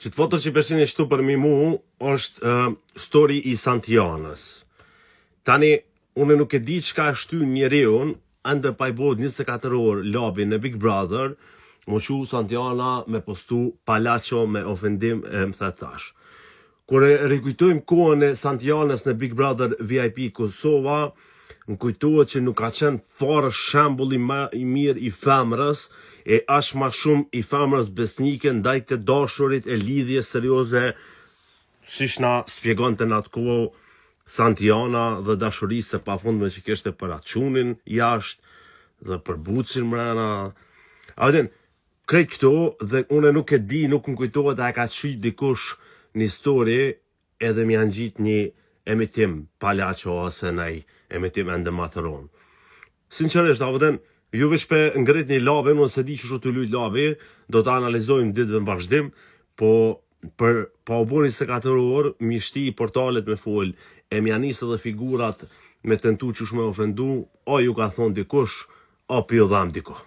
Që të foto që përshin e shtu për mi mu, është story i Santianës. Tani, unë nuk e di çka shty njeriun, ende pa i bod 24 orë labi në Big Brother, më qu Santiana me postu palacio me ofendim e më thetash. Kur e rikujtojmë kohën e Santianës në Big Brother VIP Kosova, më kujtohet që nuk ka qenë fare shembulli më i mirë i femrës, e ashtë ma shumë i femrës besnike ndaj të dashurit e lidhje serioze, siç na spjegon të në atë kohë Santiana dhe dashurisë e pafundme që kishte për atë qunin jashtë dhe për bucin mrena. A vedin, krejt këto dhe une nuk e di, nuk më kujtohet a e ka qyt dikush një histori edhe më janë gjit një emitim palacio ose nej emitim ende matëron. Sinqerisht, a vedin, ju veç për ngrit një labi, unë se di që shu të lujt labi, do të analizojmë ditëve në vazhdim, po u bo 24 orë, mi shti portalet me fol, e mi anisë dhe figurat me tentu që shme ofendu, o ju ka thonë dikush, o pi u dham diko.